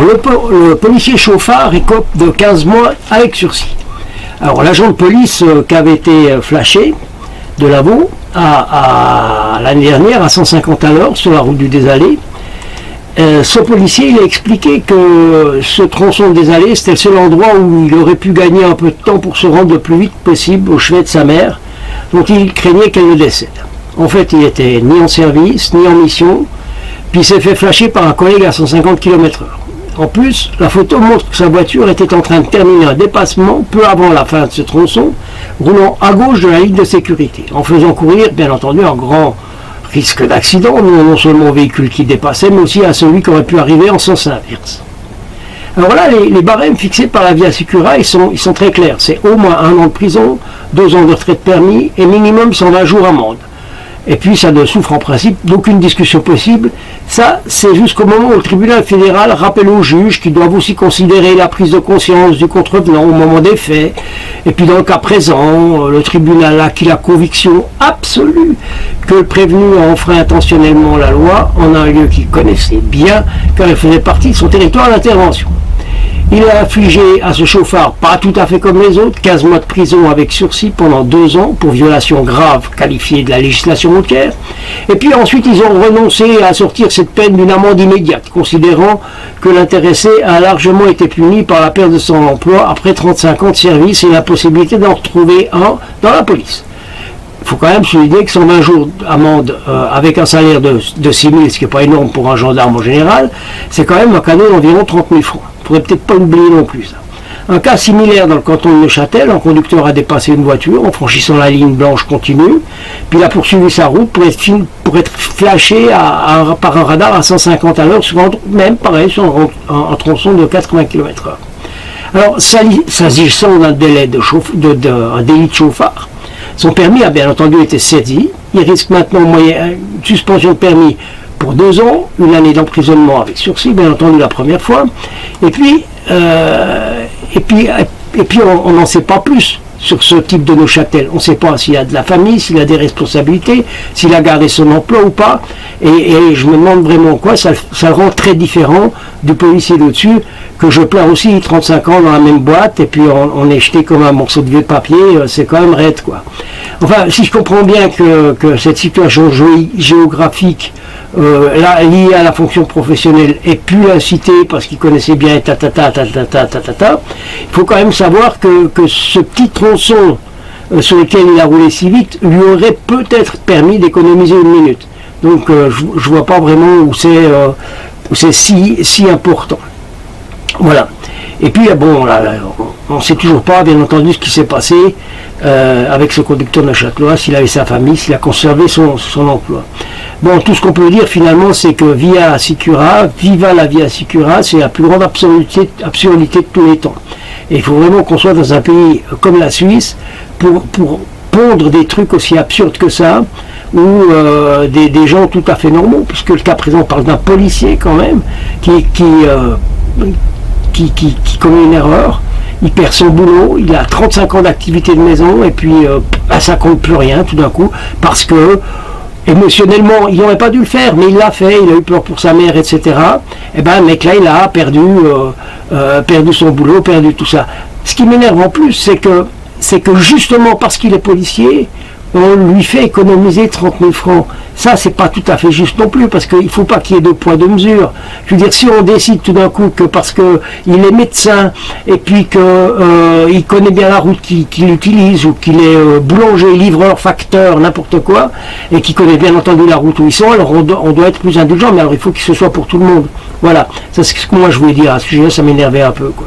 Alors le policier chauffard écope de 15 mois avec sursis. Alors l'agent de police qui avait été flashé de Lavaux l'année dernière à 150 à l'heure sur la route du Désalé, ce policier il a expliqué que ce tronçon des Allées c'était le seul endroit où il aurait pu gagner un peu de temps pour se rendre le plus vite possible au chevet de sa mère, dont il craignait qu'elle ne décède. En fait il était ni en service ni en mission, puis il s'est fait flasher par un collègue à 150 km/h. En plus, la photo montre que sa voiture était en train de terminer un dépassement peu avant la fin de ce tronçon, roulant à gauche de la ligne de sécurité, en faisant courir, bien entendu, un grand risque d'accident, non seulement au véhicule qui dépassait, mais aussi à celui qui aurait pu arriver en sens inverse. Alors là, les barèmes fixés par la Via Sicura, ils sont très clairs. C'est au moins 1 an de prison, 2 ans de retrait de permis et minimum 120 jours amende. Et puis ça ne souffre en principe d'aucune discussion possible. Ça, c'est jusqu'au moment où le tribunal fédéral rappelle aux juges qu'ils doivent aussi considérer la prise de conscience du contrevenant au moment des faits. Et puis dans le cas présent, le tribunal a acquis la conviction absolue que le prévenu a enfreint intentionnellement la loi en un lieu qu'il connaissait bien, car il faisait partie de son territoire d'intervention. Il a infligé à ce chauffard, pas tout à fait comme les autres, 15 mois de prison avec sursis pendant 2 ans pour violation grave qualifiée de la législation routière. Et puis ensuite, ils ont renoncé à sortir cette peine d'une amende immédiate, considérant que l'intéressé a largement été puni par la perte de son emploi après 35 ans de service et la possibilité d'en retrouver un dans la police. Il faut quand même souligner que 120 jours d'amende avec un salaire de 6 000, ce qui n'est pas énorme pour un gendarme en général, c'est quand même un cadeau d'environ 30 000 francs. Il ne faudrait peut-être pas l'oublier non plus. Ça. Un cas similaire dans le canton de Neuchâtel, un conducteur a dépassé une voiture en franchissant la ligne blanche continue, puis il a poursuivi sa route pour être flashé par un radar à 150 à l'heure, même pareil sur un tronçon de 80 km/h. Alors, s'agissant d'un délit de chauffard, son permis a bien entendu été saisi. Il risque maintenant une suspension de permis pour 2 ans, 1 année d'emprisonnement avec sursis, bien entendu la première fois. Et puis on n'en sait pas plus sur ce type de Neuchâtel. On ne sait pas s'il a de la famille, s'il a des responsabilités, s'il a gardé son emploi ou pas. Et je me demande vraiment quoi, ça le rend très différent du policier d'au-dessus, que je plains aussi, 35 ans dans la même boîte, et puis on est jeté comme un morceau de vieux papier, c'est quand même raide, quoi. Enfin, si je comprends bien que cette situation géographique liée à la fonction professionnelle ait pu l'inciter parce qu'il connaissait bien il faut quand même savoir que ce petit tronçon sur lequel il a roulé si vite lui aurait peut-être permis d'économiser 1 minute. Donc je vois pas vraiment où c'est si important. Voilà. Et puis bon, là, on ne sait toujours pas, bien entendu, ce qui s'est passé avec ce conducteur neuchâtelois, s'il avait sa famille, s'il a conservé son emploi. Bon, tout ce qu'on peut dire finalement, c'est que viva la Via Sicura, c'est la plus grande absurdité de tous les temps. Et il faut vraiment qu'on soit dans un pays comme la Suisse pour pondre des trucs aussi absurdes que ça, ou des gens tout à fait normaux, puisque le cas présent parle d'un policier quand même, qui commet une erreur, il perd son boulot, il a 35 ans d'activité de maison, et puis ça compte plus rien tout d'un coup, parce que émotionnellement, il n'aurait pas dû le faire, mais il l'a fait, il a eu peur pour sa mère, etc. Et ben le mec là, il a perdu son boulot, perdu tout ça. Ce qui m'énerve en plus, c'est que justement parce qu'il est policier, on lui fait économiser 30 000 francs. Ça, c'est pas tout à fait juste non plus, parce qu'il ne faut pas qu'il y ait 2 poids 2 mesures. Je veux dire, si on décide tout d'un coup que parce qu'il est médecin, et puis qu'il connaît bien la route qu'il utilise, ou qu'il est boulanger, livreur, facteur, n'importe quoi, et qu'il connaît bien entendu la route où ils sont, alors on doit être plus indulgent, mais alors il faut que ce soit pour tout le monde. Voilà, ça c'est ce que moi je voulais dire à ce sujet-là, ça m'énervait un peu, quoi.